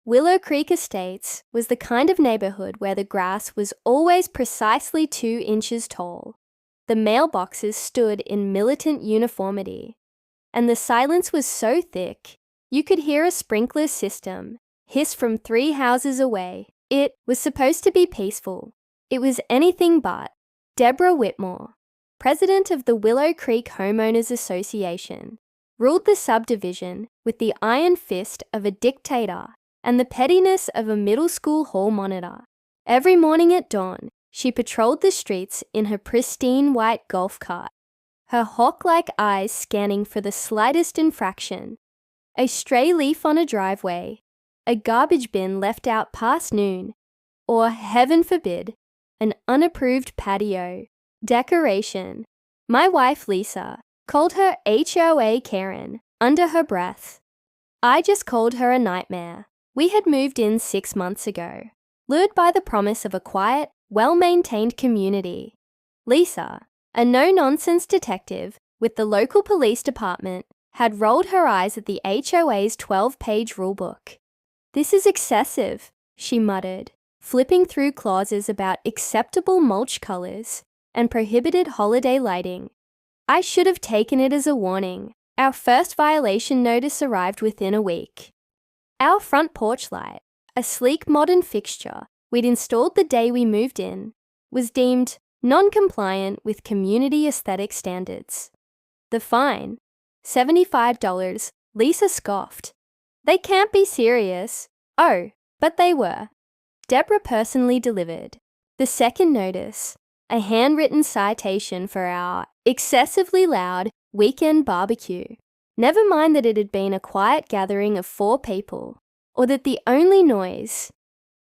Willow Creek Estates was the kind of neighborhood where the grass was always precisely 2 inches tall. The mailboxes stood in militant uniformity, and the silence was so thick you could hear a sprinkler system hiss from 3 houses away. It was supposed to be peaceful. It was anything but. Deborah Whitmore, president of the Willow Creek Homeowners Association, ruled the subdivision with the iron fist of a dictator and the pettiness of a middle school hall monitor. Every morning at dawn, she patrolled the streets in her pristine white golf cart, her hawk-like eyes scanning for the slightest infraction. A stray leaf on a driveway, a garbage bin left out past noon, or, heaven forbid, an unapproved patio decoration. My wife, Lisa, called her HOA Karen under her breath. I just called her a nightmare. We had moved in 6 months ago, lured by the promise of a quiet, well-maintained community. Lisa, a no-nonsense detective with the local police department, had rolled her eyes at the HOA's 12-page rulebook. "This is excessive," she muttered, flipping through clauses about acceptable mulch colors and prohibited holiday lighting. I should have taken it as a warning. Our first violation notice arrived within a week. Our front porch light, a sleek modern fixture we'd installed the day we moved in, was deemed non-compliant with community aesthetic standards. The fine, $75, Lisa scoffed. "They can't be serious." Oh, but they were. Deborah personally delivered the second notice, a handwritten citation for our excessively loud weekend barbecue. Never mind that it had been a quiet gathering of 4 people, or that the only noise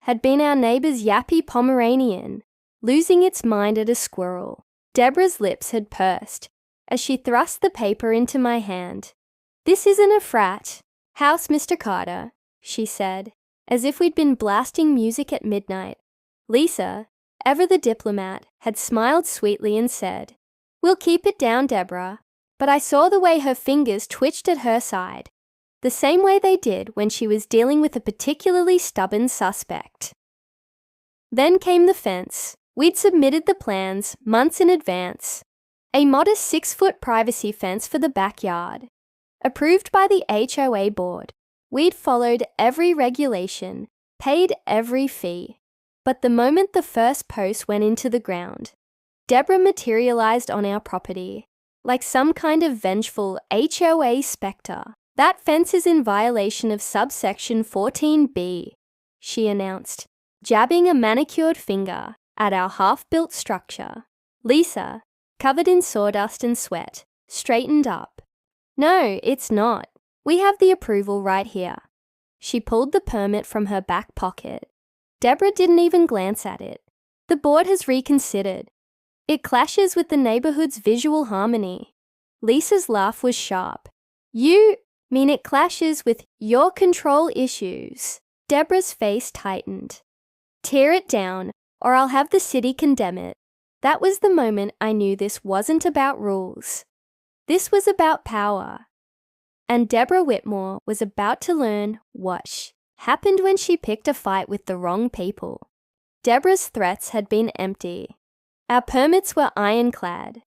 had been our neighbor's yappy Pomeranian losing its mind at a squirrel. Deborah's lips had pursed as she thrust the paper into my hand. "This isn't a frat house, Mr. Carter," she said, as if we'd been blasting music at midnight. Lisa, ever the diplomat, had smiled sweetly and said, "We'll keep it down, Deborah." But I saw the way her fingers twitched at her side, the same way they did when she was dealing with a particularly stubborn suspect. Then came the fence. We'd submitted the plans months in advance. A modest 6-foot privacy fence for the backyard. Approved by the HOA board. We'd followed every regulation, paid every fee. But the moment the first post went into the ground, Deborah materialized on our property, like some kind of vengeful HOA specter. "That fence is in violation of subsection 14B, she announced, jabbing a manicured finger at our half-built structure. Lisa, covered in sawdust and sweat, straightened up. "No, it's not. We have the approval right here." She pulled the permit from her back pocket. Deborah didn't even glance at it. "The board has reconsidered. It clashes with the neighborhood's visual harmony." Lisa's laugh was sharp. "You mean it clashes with your control issues?" Deborah's face tightened. "Tear it down, or I'll have the city condemn it." That was the moment I knew this wasn't about rules. This was about power. And Deborah Whitmore was about to learn what happened when she picked a fight with the wrong people. Deborah's threats had been empty. Our permits were ironclad.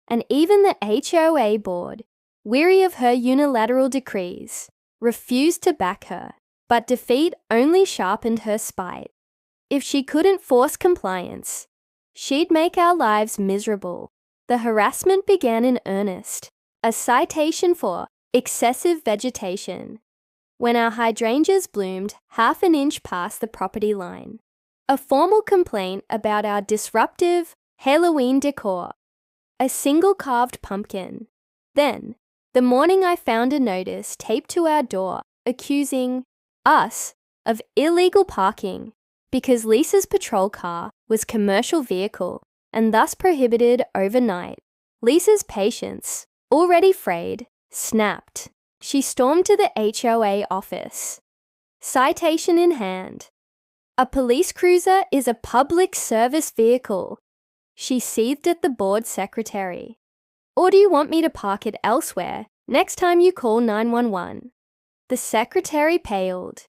And even the HOA board, weary of her unilateral decrees, refused to back her. But defeat only sharpened her spite. If she couldn't force compliance, she'd make our lives miserable. The harassment began in earnest. A citation for excessive vegetation, when our hydrangeas bloomed half an inch past the property line. A formal complaint about our disruptive Halloween decor. A single carved pumpkin. Then, the morning I found a notice taped to our door accusing us of illegal parking because Lisa's patrol car was commercial vehicle and thus prohibited overnight. Lisa's patience, already frayed, snapped. She stormed to the HOA office. Citation in hand. "A police cruiser is a public service vehicle," she seethed at the board secretary. "Or do you want me to park it elsewhere next time you call 911? The secretary paled.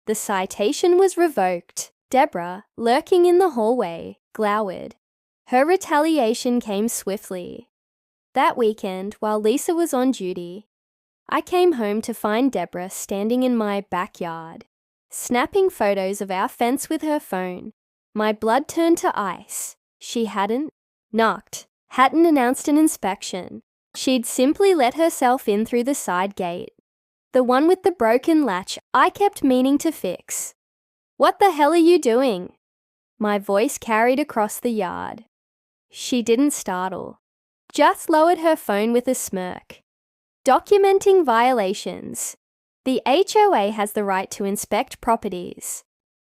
The citation was revoked. Deborah, lurking in the hallway, glowered. Her retaliation came swiftly. That weekend, while Lisa was on duty, I came home to find Deborah standing in my backyard, snapping photos of our fence with her phone. My blood turned to ice. She hadn't knocked, hadn't announced an inspection. She'd simply let herself in through the side gate, the one with the broken latch I kept meaning to fix. "What the hell are you doing?" My voice carried across the yard. She didn't startle, just lowered her phone with a smirk. "Documenting violations. The HOA has the right to inspect properties.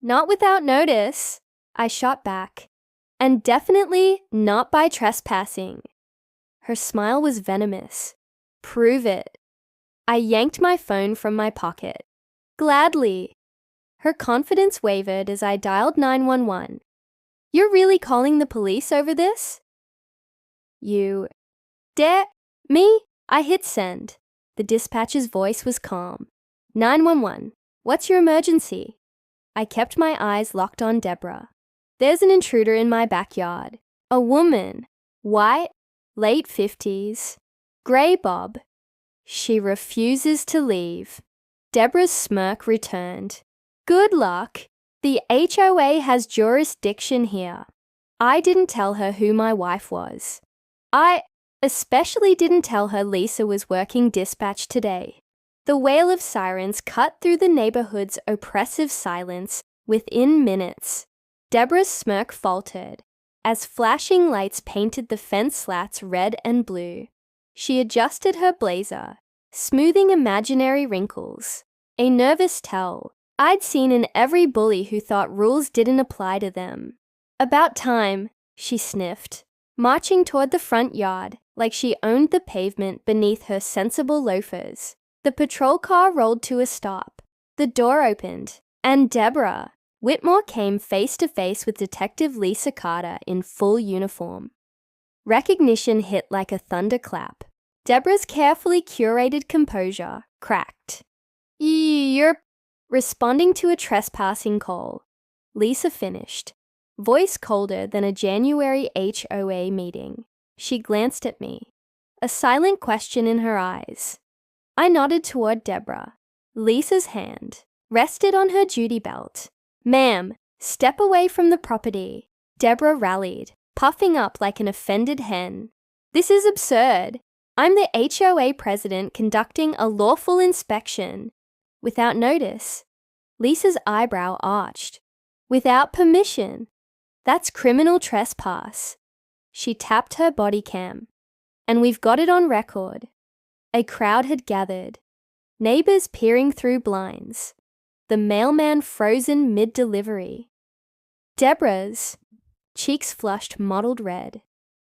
Not without notice," I shot back. "And definitely not by trespassing." Her smile was venomous. "Prove it." I yanked my phone from my pocket. "Gladly." Her confidence wavered as I dialed 911. "You're really calling the police over this?" "You dare me?" I hit send. The dispatcher's voice was calm. 911, what's your emergency?" I kept my eyes locked on Deborah. "There's an intruder in my backyard. A woman. White, late 50s. Grey bob. She refuses to leave." Deborah's smirk returned. "Good luck. The HOA has jurisdiction here." I didn't tell her who my wife was. I especially didn't tell her Lisa was working dispatch today. The wail of sirens cut through the neighborhood's oppressive silence within minutes. Deborah's smirk faltered as flashing lights painted the fence slats red and blue. She adjusted her blazer, smoothing imaginary wrinkles. A nervous tell I'd seen in every bully who thought rules didn't apply to them. "About time," she sniffed, marching toward the front yard like she owned the pavement beneath her sensible loafers. The patrol car rolled to a stop. The door opened, and Deborah Whitmore came face to face with Detective Lisa Carter in full uniform. Recognition hit like a thunderclap. Deborah's carefully curated composure cracked. "You're responding to a trespassing call," Lisa finished, voice colder than a January HOA meeting. She glanced at me, a silent question in her eyes. I nodded toward Deborah. Lisa's hand rested on her duty belt. "Ma'am, step away from the property." Deborah rallied, puffing up like an offended hen. "This is absurd. I'm the HOA president conducting a lawful inspection." Without notice, Lisa's eyebrow arched. "Without permission. That's criminal trespass." She tapped her body cam. "And we've got it on record." A crowd had gathered, neighbors peering through blinds, the mailman frozen mid-delivery. Deborah's cheeks flushed mottled red.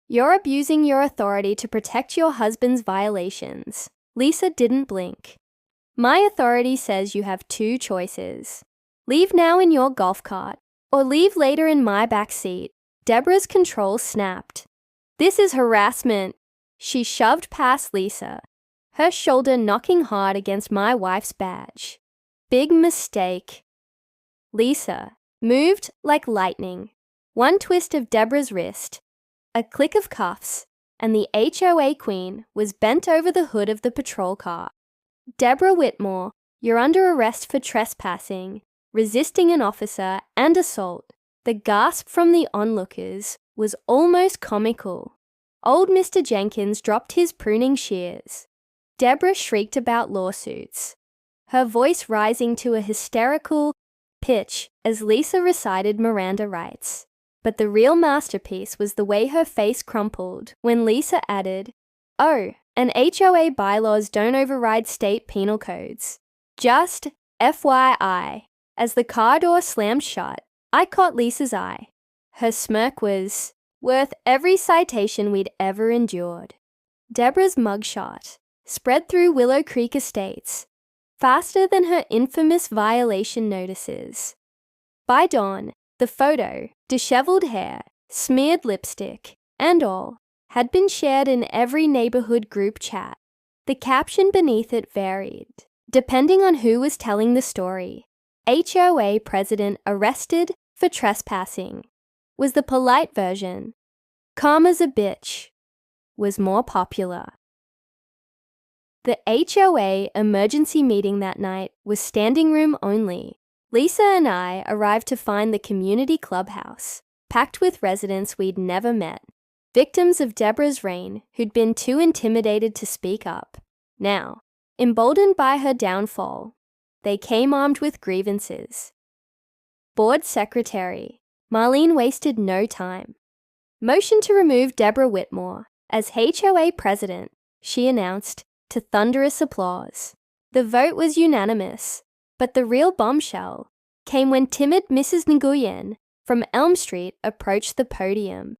"You're abusing your authority to protect your husband's violations." Lisa didn't blink. "My authority says you have two choices. Leave now in your golf cart, or leave later in my back seat." Deborah's control snapped. "This is harassment." She shoved past Lisa, her shoulder knocking hard against my wife's badge. "Big mistake." Lisa moved like lightning. One twist of Deborah's wrist, a click of cuffs, and the HOA queen was bent over the hood of the patrol car. "Deborah Whitmore, you're under arrest for trespassing, resisting an officer, and assault." The gasp from the onlookers was almost comical. Old Mr. Jenkins dropped his pruning shears. Deborah shrieked about lawsuits, her voice rising to a hysterical pitch as Lisa recited Miranda rights. But the real masterpiece was the way her face crumpled when Lisa added, "Oh, and HOA bylaws don't override state penal codes. Just FYI." As the car door slammed shut, I caught Lisa's eye. Her smirk was worth every citation we'd ever endured. Deborah's mugshot spread through Willow Creek Estates, faster than her infamous violation notices. By dawn, the photo, disheveled hair, smeared lipstick, and all, had been shared in every neighborhood group chat. The caption beneath it varied, depending on who was telling the story. HOA President arrested for trespassing was the polite version. Calm as a bitch was more popular. The HOA emergency meeting that night was standing room only. Lisa and I arrived to find the community clubhouse packed with residents we'd never met, victims of Deborah's reign who'd been too intimidated to speak up. Now, emboldened by her downfall, they came armed with grievances. Board Secretary Marlene wasted no time. Motion to remove Deborah Whitmore as HOA President, she announced, to thunderous applause. The vote was unanimous, but the real bombshell came when timid Mrs. Nguyen from Elm Street approached the podium.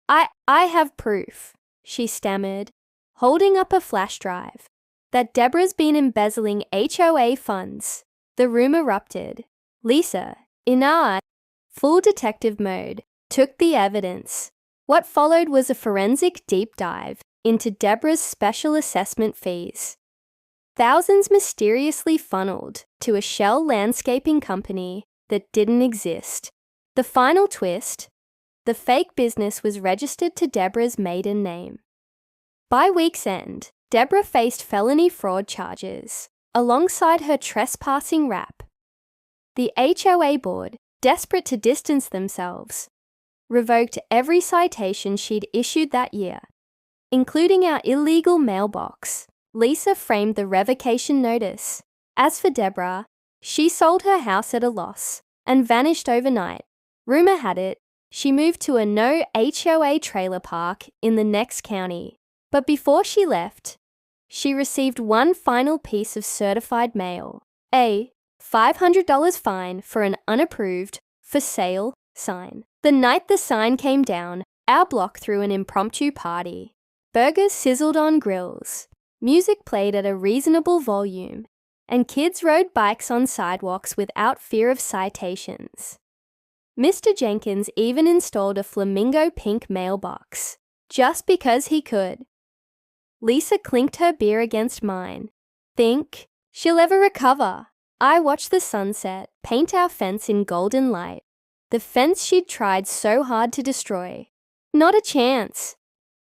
I have proof, she stammered, holding up a flash drive, that Deborah's been embezzling HOA funds. The room erupted. Lisa, in our full detective mode, took the evidence. What followed was a forensic deep dive into Deborah's special assessment fees. Thousands mysteriously funneled to a shell landscaping company that didn't exist. The final twist: the fake business was registered to Deborah's maiden name. By week's end, Deborah faced felony fraud charges, alongside her trespassing rap. The HOA board, desperate to distance themselves, revoked every citation she'd issued that year, including our illegal mailbox. Lisa framed the revocation notice. As for Deborah, she sold her house at a loss and vanished overnight. Rumor had it, she moved to a no HOA trailer park in the next county. But before she left, she received one final piece of certified mail, a $500 fine for an unapproved for sale sign. The night the sign came down, our block threw an impromptu party. Burgers sizzled on grills, music played at a reasonable volume, and kids rode bikes on sidewalks without fear of citations. Mr. Jenkins even installed a flamingo pink mailbox, just because he could. Lisa clinked her beer against mine. Think she'll ever recover? I watched the sunset paint our fence in golden light, the fence she'd tried so hard to destroy. Not a chance.